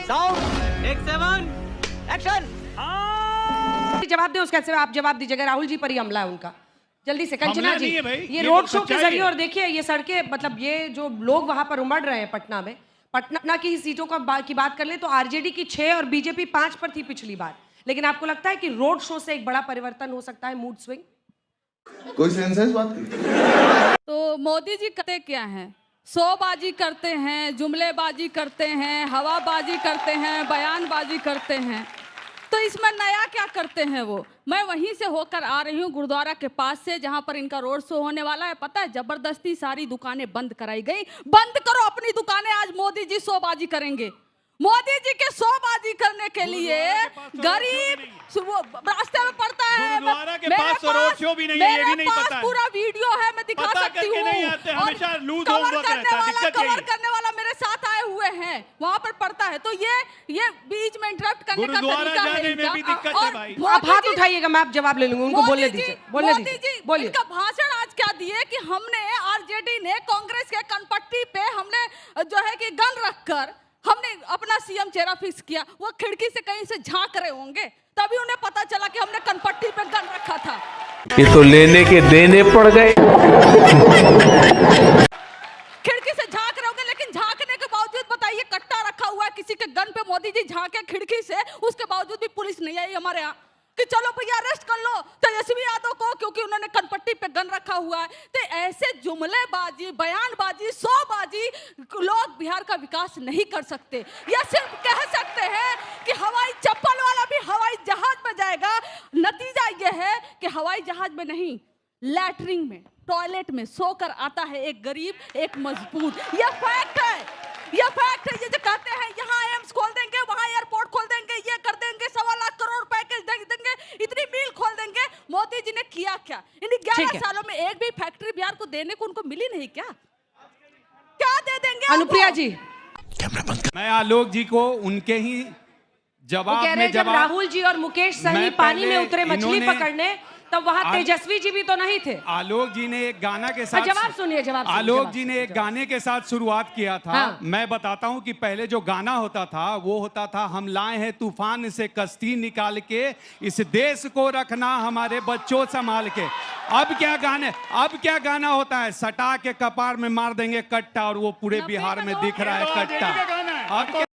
Sound take 7 action. जवाब दें उसका, आप जवाब दीजिएगा। राहुल जी पर ही हमला है उनका। जल्दी से कंचना जी, ये तो रोड शो के जरिए, और देखिए ये सड़कें, मतलब ये जो लोग वहां पर उमड़ रहे हैं पटना में, पटना की सीटों की बात कर ले तो आरजेडी की 6 और बीजेपी 5 पर थी पिछली बार, लेकिन आपको लगता है कि रोड शो से एक बड़ा परिवर्तन हो सकता है, मूड स्विंग? कोई सेंस है इस बात की? तो मोदी जी करते क्या हैं? शोबाजी करते हैं, जुमलेबाजी करते हैं, हवाबाजी करते हैं, बयानबाजी करते हैं। तो इसमें नया क्या करते हैं वो? मैं वहीं से होकर आ रही हूँ, गुरुद्वारा के पास से, जहाँ पर इनका रोड शो होने वाला है। पता है, जबरदस्ती सारी दुकानें बंद कराई गई। बंद करो अपनी दुकानें, आज मोदी जी शोबाजी करेंगे। मोदी जी के शोबाजी करने के लिए गरीब रास्ते में पड़ता है। गुरुद्वारा के पास तो रोड शो भी नहीं है, ये भी नहीं पता है। पूरा वीडियो है, मैं दिखा सकती हूँ। हमेशा लूज होमवर्क रहता है, दिक्कत यही है। कवर करने वाला मेरे साथ आए हुए हैं, वहाँ पर पड़ता है। तो ये बीच में इंटरप्ट करने का तरीका है जाने में भी दिक्कत है भाई। आप हाथ उठाइएगा, मैं आप जवाब ले लूंगा, उनको बोलने दीजिए, बोलने दीजिए, बोलिए। इनका भाषण आज क्या दिए कि हमने, आरजेडी ने कांग्रेस के कनपट्टी पे हमने जो है कि गन रखकर हमने अपना सीएम चेहरा फिक्स किया। वो खिड़की से कहीं से झांक रहे होंगे, तभी उन्हें पता चला कि हमने कनपट्टी पे गन रखा था। ये तो लेने के देने पड़ गए। खिड़की से झांक रहे होंगे, लेकिन झांकने के बावजूद बताइए, कट्टा रखा हुआ है किसी के गन पे, मोदी जी झांके खिड़की से, उसके बावजूद भी पुलिस नहीं आई हमारे यहाँ कि चलो भैया अरेस्ट कर लो तेजस्वी यादव को, क्योंकि उन्होंने कनपट्टी पे गन रखा हुआ है। तो ऐसे जुमलेबाजी, बयानबाजी, शोबाजी लोग बिहार का विकास नहीं कर सकते। या सिर्फ कह सकते हैं कि हवाई चप्पल वाला भी हवाई जहाज में जाएगा। नतीजा यह है कि हवाई जहाज में नहीं, लैटरिन में, टॉयलेट में सोकर आता है एक गरीब, एक मजबूर। यह फैक्ट है, यह फैक्ट है। ये जो कहते हैं यहाँ एम्स खोल देंगे, वहाँ एयरपोर्ट खोल देंगे, ये कर देंगे, 1.25 लाख करोड़ पैकेज दे देंगे, इतनी मिल खोल देंगे। मोदी जी ने किया क्या? इन 11 सालों में एक भी फैक्ट्री बिहार को देने को उनको मिली नहीं क्या? क्या दे देंगे? अनुप्रिया जी, मैं आलोक जी को उनके ही जवाब कह रहे हैं, जब राहुल जी और मुकेश सहनी पानी में उतरे मछली पकड़ने, तब वहां तेजस्वी जी भी तो नहीं थे। आलोक जी ने एक गाना के साथ, जवाब सुनिए, जवाब सुनिए, आलोक जी ने एक गाने के साथ शुरुआत किया था। हाँ। मैं बताता हूं कि पहले जो गाना होता था वो होता था, हम लाए हैं तूफान से कश्ती निकाल के, इस देश को रखना हमारे बच्चों संभाल के। अब क्या गाना होता है, सटा के कपार में मार देंगे कट्टा, और वो पूरे बिहार में दिख रहा है कट्टा।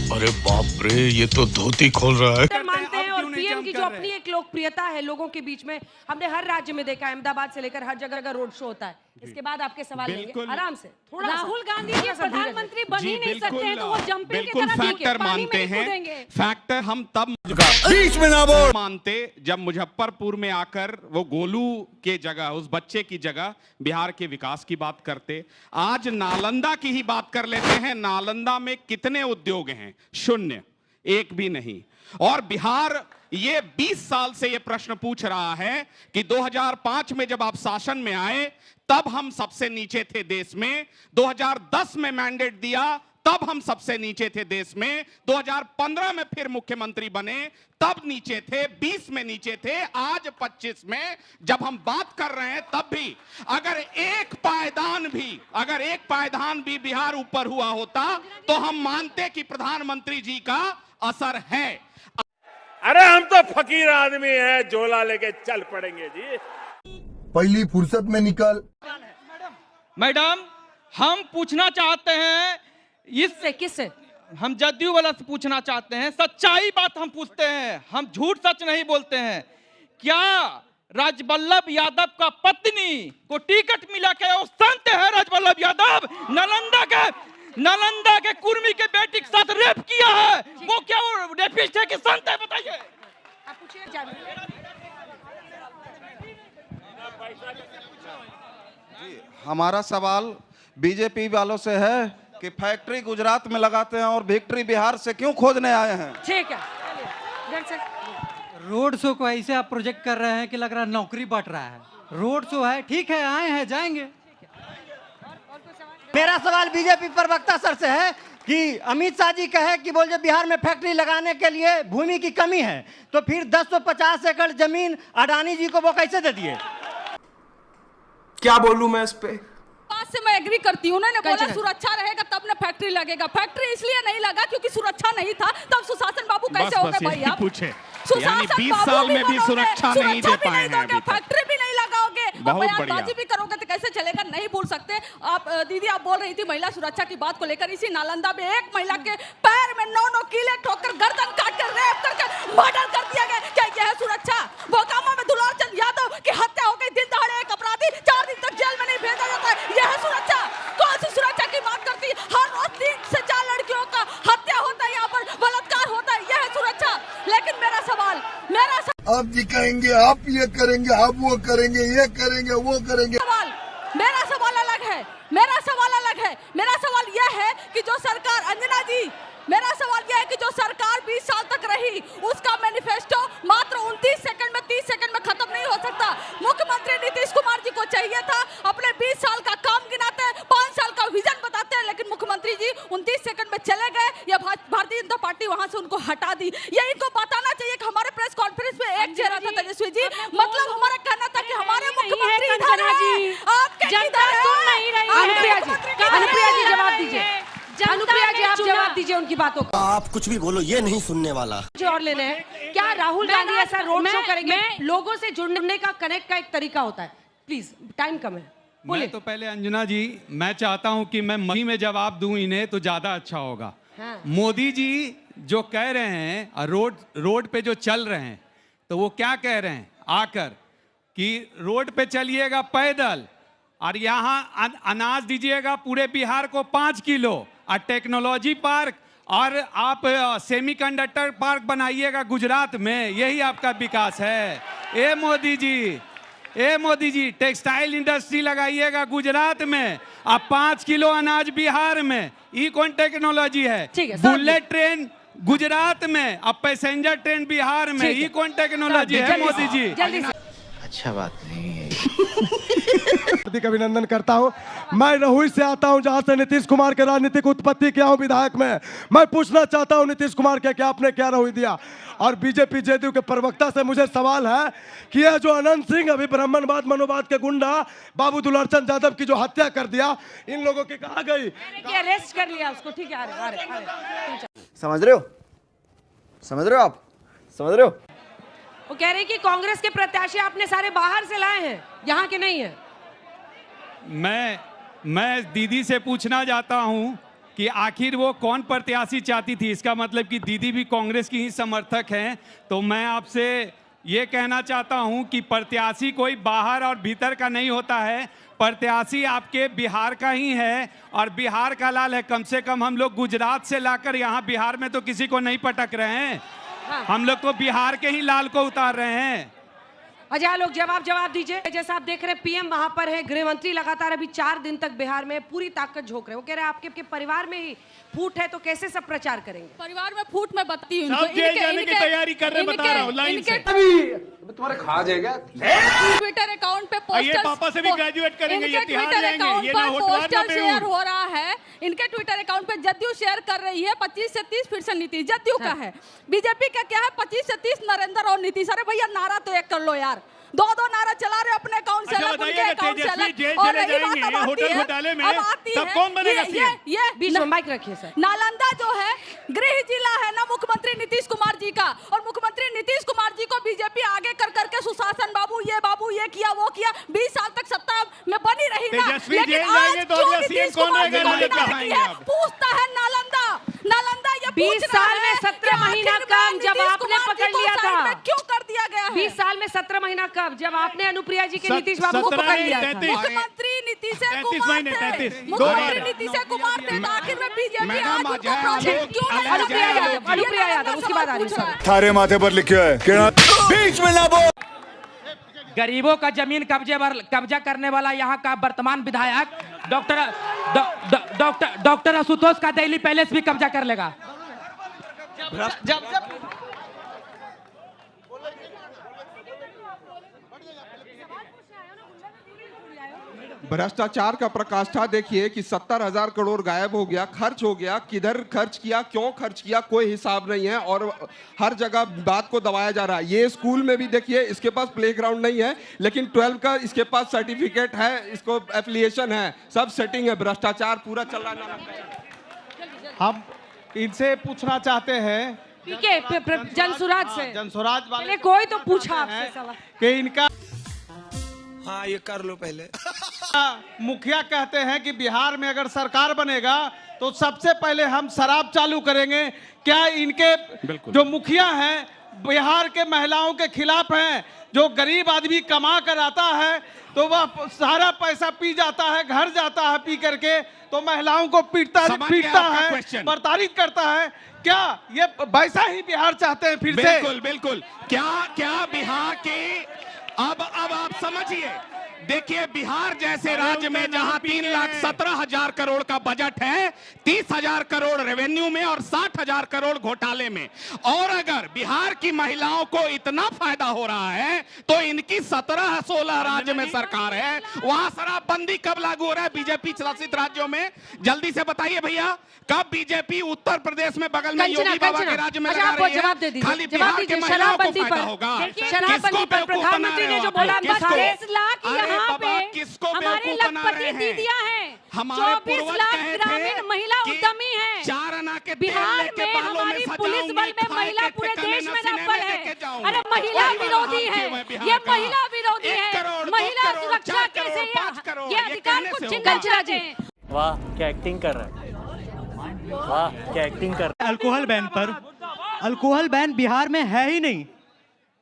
अरे बाप रे, ये तो धोती खोल रहा है। मानते हैं, और पीएम की जो अपनी एक लोकप्रियता है लोगों के बीच में, हमने हर राज्य में देखा है, अहमदाबाद से लेकर हर जगह का रोड शो होता है। इसके बाद आपके सवाल लेंगे आराम से। थोड़ा राहुल गांधी जी प्रधानमंत्री बन ही नहीं सकते हैं, तो वो जंपिंग की तरह फैक्टर मानते हैं। फैक्टर हम तब बीच में ना बोल मानते जब मुजफ्फरपुर में आकर वो गोलू के जगह, उस बच्चे की जगह बिहार के विकास की बात करते। आज नालंदा की ही बात कर लेते हैं। नालंदा में कितने उद्योग हैं? 0, एक भी नहीं। और बिहार ये 20 साल से ये प्रश्न पूछ रहा है कि 2005 में जब आप शासन में आए तब हम सबसे नीचे थे देश में, 2010 में मैंडेट दिया तब हम सबसे नीचे थे देश में, 2015 में फिर मुख्यमंत्री बने तब नीचे थे, 20 में नीचे थे, आज 25 में जब हम बात कर रहे हैं तब भी अगर एक पायदान भी बिहार ऊपर हुआ होता तो हम मानते कि प्रधानमंत्री जी का असर है। अरे हम तो फकीर आदमी हैं, झोला लेके चल पड़ेंगे जी। पहली फुर्सत में निकल। मैडम, हम पूछना चाहते हैं, इससे किससे? हम जदयू वाला से पूछना चाहते हैं, सच्चाई बात हम पूछते हैं, हम झूठ सच नहीं बोलते हैं। क्या राजवल्लभ यादव का पत्नी को टिकट मिला के वो संत है? राजवल्लभ यादव नालंदा के कुर्मी के बेटी के साथ रेप किया है, वो क्या वो रेपिस्ट है कि संत है? बताइए। हमारा सवाल बीजेपी वालों से है कि फैक्ट्री गुजरात में लगाते हैं और विक्ट्री बिहार से क्यों खोजने आए हैं? ठीक है, रोड शो को ऐसे आप प्रोजेक्ट कर रहे हैं कि लग रहा है नौकरी बांट रहा है। रोड शो है, ठीक है, आए हैं, जाएंगे। मेरा सवाल बीजेपी प्रवक्ता सर से है कि अमित शाह जी कहे कि बोल बिहार में फैक्ट्री लगाने के लिए भूमि की कमी है, तो फिर 1050 एकड़ जमीन अडानी जी को वो कैसे दे दिए? क्या बोलूं मैं इस पे? बात से मैं एग्री करती हूँ। उन्होंने बोला कंचना। सुरक्षा रहेगा तब ना फैक्ट्री लगेगा। फैक्ट्री इसलिए नहीं लगा क्योंकि सुरक्षा नहीं था। तब सुशासन बाबू कैसे हो गए भाई आप? पूछे सुशासन यानी 20 बाबू साल में भी बनोगे, सुरक्षा नहीं दे पाए हैं दोगे, अभी तक। फैक्ट्री भी नहीं लगाओगे, बहुत बयानबाजी बढ़िया। भी करोगे तो कैसे चलेगा? नहीं भूल सकते आप। दीदी आप बोल रही थी महिला सुरक्षा की बात को लेकर, इसी नालंदा में एक महिला के पैर में 9 कीले ठोकर गर्दन काट कर रेप करके मर्डर कर दिया गया। क्या यह है सुरक्षा? बोकामा में दुलारचंद यादव की हत्या हो गई, दिन दहाड़े एक अपराधी 4 दिन तक जेल में नहीं भेजा जाता है। यह है सुरक्षा? कौन सी सुरक्षा की बात करती है? हर रोज 3 से 4 लड़कियों का हत्या होता है, यहाँ पर बलात्कार होता है। यह है सुरक्षा? लेकिन मेरा सवाल आप दिखाएंगे, आप ये करेंगे, आप वो करेंगे, ये करेंगे, वो करेंगे। मेरा सवाल अलग है। मेरा सवाल अलग है। मेरा सवाल यह है कि जो सरकार, अंजना जी, मेरा सवाल यह है कि जो सरकार 20 साल तक रही, उसका मैनिफेस्टो मात्र 29 सेकंड में, 30 सेकंड में खत्म नहीं हो सकता। मुख्यमंत्री नीतीश कुमार जी को चाहिए था अपने 20 साल का काम गिनाते हैं, 5 साल का विजन बताते हैं, लेकिन मुख्यमंत्री जी 29 सेकंड में चले गए या भारतीय जनता पार्टी वहां से उनको हटा दी। ये इनको बताना चाहिए कि हमारे प्रेस कॉन्फ्रेंस में एक चेहरा था तेजस्वी जी, मतलब हमारा कहना था कि हमारे मुख्यमंत्री इधर हैं, आपके किधर हैं? अनुप्रिया जी जवाब दीजिए। अनुप्रिया जी आप जवाब दीजिए उनकी बातों को। आप कुछ भी बोलो, ये नहीं सुनने वाला। जो और लेने हैं, क्या राहुल गांधी ऐसा रोड शो करेंगे? लोगों से जुड़ने का, कनेक्ट का एक तरीका होता है। प्लीज, टाइम कम है। मैं तो पहले अंजना जी, मैं चाहता हूं कि मैं मही में जवाब दूं इन्हें तो ज्यादा अच्छा होगा। हाँ। मोदी जी जो कह रहे हैं, रोड पे जो चल रहे हैं, तो वो क्या कह रहे हैं आकर कि रोड पे चलिएगा पैदल और यहाँ अनाज दीजिएगा पूरे बिहार को 5 किलो, और टेक्नोलॉजी पार्क और आप सेमीकंडक्टर पार्क बनाइएगा गुजरात में, यही आपका विकास है। ए मोदी जी टेक्सटाइल इंडस्ट्री लगाइएगा गुजरात में, अब 5 किलो अनाज बिहार में, ये कौन टेक्नोलॉजी है? बुलेट ट्रेन गुजरात में, अब पैसेंजर ट्रेन बिहार में, ये कौन टेक्नोलॉजी है मोदी जी? अच्छा बात नहीं है। हार्दिक अभिनंदन करता हूं। मैं रहुई से आता हूं, जहां से नीतीश कुमार के राजनीतिक उत्पत्ति किया हूं विधायक में। मैं पूछना चाहता हूं नीतीश कुमार के, क्या आपने क्या रहुई दिया? और बीजेपी जेडीयू के प्रवक्ता से मुझे सवाल है कि यह जो अनंत सिंह अभी ब्राह्मणवाद मनोवाद के गुंडा बाबू दुलारचंद यादव की जो हत्या कर दिया, इन लोगों की कहा गई? अरेस्ट कर लिया उसको, ठीक है। आ समझ रहे हो? समझ रहे हो आप? समझ रहे हो? वो कह रहे हैं कि कांग्रेस के प्रत्याशी आपने सारे बाहर से लाए हैं, यहाँ के नहीं है। मैं दीदी से पूछना चाहता हूं कि आखिर वो कौन प्रत्याशी चाहती थी? इसका मतलब कि दीदी भी कांग्रेस की ही समर्थक हैं। तो मैं आपसे ये कहना चाहता हूं कि प्रत्याशी कोई बाहर और भीतर का नहीं होता है, प्रत्याशी आपके बिहार का ही है और बिहार का लाल है। कम से कम हम लोग गुजरात से लाकर यहाँ बिहार में तो किसी को नहीं पटक रहे हैं। हम लोग तो बिहार के ही लाल को उतार रहे हैं। अजय लोग जवाब दीजिए। जैसा आप देख रहे हैं पीएम वहां पर है, गृह मंत्री लगातार अभी 4 दिन तक बिहार में पूरी ताकत झोंक रहे हैं। वो कह रहे हैं आपके परिवार में ही फूट है तो कैसे सब प्रचार करेंगे? परिवार में फूट मैं बताती हूँ, सब जेल जाने की तैयारी कर रहे, बता रहा हूँ लाइन से। तुम्हारे खा जाएगा। ट्विटर अकाउंट पे पोस्टर, पापा से भी ग्रेजुएट करेंगे, ये तिहाड़ ट्विटर जाएंगे, अकाउंट ये पर ना होटवार ना पोस्टर शेयर बेऊर। हो रहा है। इनके ट्विटर अकाउंट पे जदयू शेयर कर रही है 25 से 30, फिर से नीतीश जदयू का है। बीजेपी का क्या है 25 से 30 नरेंद्र और नीतीश। अरे भैया नारा तो एक कर लो यार, 2-2 नारा चला रहे अपने अकाउंट से अलग, उनके अकाउंट से अलग। और रही बात अब आती है, अब आती है, कौन बनेगा सीएम? ये बीच में माइक रखिए सर। नालंदा जो है गृह जिला है ना मुख्यमंत्री नीतीश कुमार जी का, और मुख्यमंत्री नीतीश कुमार जी को बीजेपी आगे कर करके सुशासन बाबू ये किया वो किया, 20 साल तक सत्ता में बनी रही ना, लेकिन आज क्यों नीतीश कुमार जी को बिना की है? पूछता है नालंदा ये 20 साल में 17 महीना कम जब आपने पकड़ लिया था, क्यों कर दिया गया है? 20 साल में 17 महीना कब जब आपने अनुप्रिया जी के नीतीश बाबू को पकड़ लिया था? मुख्यमंत्री नीतीश कुमार थे, मुख्यमंत्री नीतीश कुमार थे, तो आखिर में बीजेपी आज उनको प्रोजेक्ट क्यों नहीं? अनुप्रिया यादव उसकी बात आ रही है। थारे माथे पर लिखे है बीच में ना बोल। गरीबों का जमीन कब्जा करने वाला यहाँ का वर्तमान विधायक डॉक्टर आशुतोष का दिल्ली पैलेस भी कब्जा कर लेगा। भ्रष्टाचार का प्रकाष्ठा देखिए कि 70,000 करोड़ गायब हो गया, खर्च हो गया, किधर खर्च किया, क्यों खर्च किया, कोई हिसाब नहीं है और हर जगह बात को दबाया जा रहा है। ये स्कूल में भी देखिए, इसके पास प्लेग्राउंड नहीं है लेकिन 12 का इसके पास सर्टिफिकेट है, इसको एफिलिएशन है, सब सेटिंग है, भ्रष्टाचार पूरा चल रहा है। हम इनसे पूछना चाहते हैं जनसुराज से, जनसुराज वाले कोई तो पूछा आपसे सवाल कि इनका हाँ ये कर लो पहले। मुखिया कहते हैं कि बिहार में अगर सरकार बनेगा तो सबसे पहले हम शराब चालू करेंगे। क्या इनके जो मुखिया हैं बिहार के महिलाओं के खिलाफ हैं? जो गरीब आदमी कमा कर आता है तो वह सारा पैसा पी जाता है, घर जाता है पी करके, तो महिलाओं को पीटता है, प्रताड़ित करता है। क्या ये वैसा ही बिहार चाहते हैं फिर से? बिल्कुल बिल्कुल। क्या बिहार के अब आप समझिए, देखिए बिहार जैसे राज्य में जहां 3,17,000 करोड़ का बजट है, 30,000 करोड़ रेवेन्यू में और 60,000 करोड़ घोटाले में, और अगर बिहार की महिलाओं को इतना फायदा हो रहा है तो इनकी 17-16 राज्य में सरकार है, वहां शराबबंदी कब लागू हो रहा है बीजेपी शासित राज्यों में? जल्दी से बताइए भैया, कब बीजेपी उत्तर प्रदेश में बगल में योगी बाबा के राज्य में लगा रही है? खाली बिहार के महिलाओं को फायदा होगा। शराबबंदी पर प्रधानमंत्री ने जो बोला, 40 लाख यहाँ पे हमारे लखपति दीदियां हैं, 24 लाख ग्रामीण महिला उद्यमी हैं। 4 आना के बिहार में हमारी पुलिस बल में महिला पूरे देश में नंबर है। अरे महिला विरोधी है, ये महिला विरोधी है, महिला सुरक्षा कैसे ये अधिकार को छीन हैं। वाह क्या एक्टिंग कर रहा है, वाह क्या एक्टिंग कर रहा है। अल्कोहल बैन पर, अल्कोहल बैन बिहार में है ही नहीं,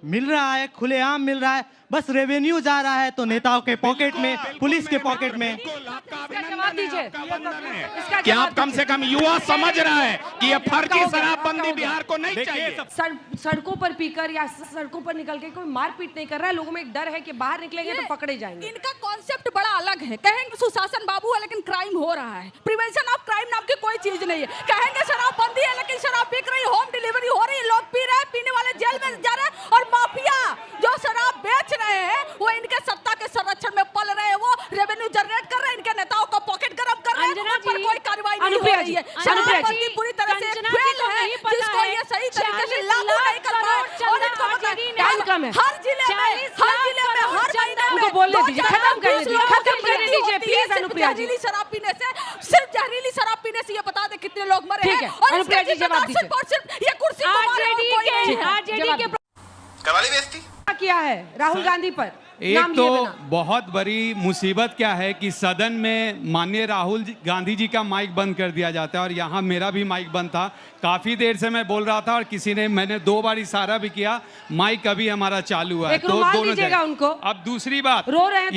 मिल रहा है खुलेआम मिल रहा है, बस रेवेन्यू जा रहा है तो नेताओं के पॉकेट में, पुलिस के पॉकेट में। जवाब दीजिए, क्या आप कम से कम युवा समझ रहा है कि ये फर्जी शराबबंदी बिहार को नहीं चाहिए? सड़कों पर पीकर या सड़कों पर निकल के कोई मारपीट नहीं कर रहा है, लोगों में एक डर है कि बाहर निकलेंगे तो पकड़े जाएंगे। इनका कॉन्सेप्ट बड़ा अलग है। कहेंगे सुशासन बाबू है लेकिन क्राइम हो रहा है, प्रिवेंशन ऑफ क्राइम नाम की कोई चीज नहीं है। कहेंगे शराबबंदी है लेकिन शराब बिक रही, होम डिलीवरी हो रही, लोग पी रहे हैं, पीने वाले जेल में जा रहे हैं, और माफिया जो शराब बेच रहे हैं वो इनके सत्ता के संरक्षण में पल रहे हैं, वो रेवेन्यू जनरेट कर रहे हैं, इनके नेताओं का पॉकेट गरम कर रहे हैं, उन पर कोई कार्रवाई नहीं हो रही है। शराबबंदी पूरी तरह से फेल है, जिसको ये सही तरीके से लागू नहीं कर रहा है, और इनको हर जिले में, हर जिले में, हर महीने में बोलने दीजिए, खत्म कर दीजिए प्लीज अनुप्रिया जी। जहरीली शराब पीने से, सिर्फ जहरीली शराब पीने से ये बता दे कितने लोग मरे हैं, और अनुप्रिया जी जवाब दीजिए। सिर्फ ये कुर्सी आरजेडी के करवाली बेइज्जती किया है राहुल गांधी पर। एक तो बहुत बड़ी मुसीबत क्या है कि सदन में माननीय राहुल गांधी जी का माइक बंद कर दिया जाता है, और यहाँ मेरा भी माइक बंद था। काफी देर से मैं बोल रहा था और मैंने 2 बार इशारा भी किया, माइक अभी हमारा चालू हुआ है, तो दोनों उनको। अब दूसरी बात, रो रहे हैं तो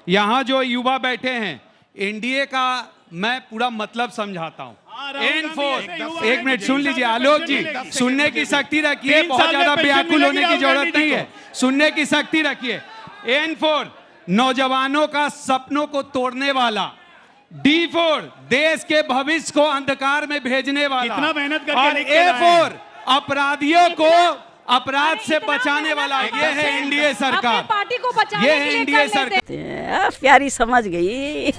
यहाँ जो युवा बैठे हैं, एनडीए का मैं पूरा मतलब समझाता हूँ। एक मिनट सुन लीजिए आलोक जी, सुनने की शक्ति रखिए, बहुत ज्यादा व्याकुल होने की जरूरत नहीं है, सुनने की शक्ति रखिए। N4 नौजवानों का सपनों को तोड़ने वाला, D4 देश के भविष्य को अंधकार में भेजने वाला, इतना मेहनत करके और A4 अपराधियों को अपराध से बचाने वाला। ये है एनडीए सरकार, पार्टी को बचाने ये है एनडीए सरकार। प्यारी समझ गई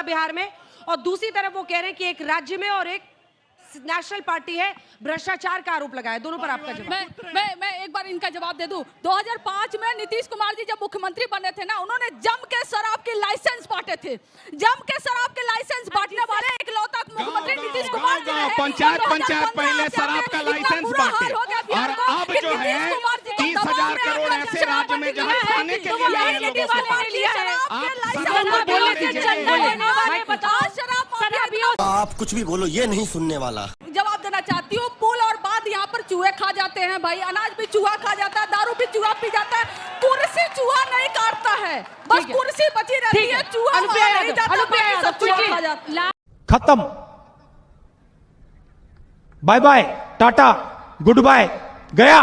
बिहार में, और दूसरी तरफ वो कह रहे हैं कि एक राज्य में और एक नेशनल पार्टी है, भ्रष्टाचार का आरोप लगाया। दोनों पर आपका जवाब। मैं एक बार इनका जवाब दे दूं। 2005 में नीतीश कुमार जी जब मुख्यमंत्री बने थे ना, उन्होंने जम के शराब के लाइसेंस बांटे थे। जम के शराब के लाइसेंस बांटने वाले इकलौता मुख्यमंत्री नीतीश कुमार जी हैं। पंचायत पहले शराब का लाइसेंस बांटे, और अब जो है 30,000 करोड़ ऐसे राज्य में जहां खाने के लिए। आप कुछ भी बोलो, ये नहीं सुनने वाला। जवाब देना चाहती हूँ। पुल और बाद यहाँ पर चूहे खा जाते हैं भाई, अनाज भी चूहा खा जाता है, दारू भी चूहा पी जाता है, कुर्सी चूहा नहीं काटता है, बस कुर्सी बची रहती है, चूहा नहीं जाता। खत्म, bye bye, tata, goodbye, गया।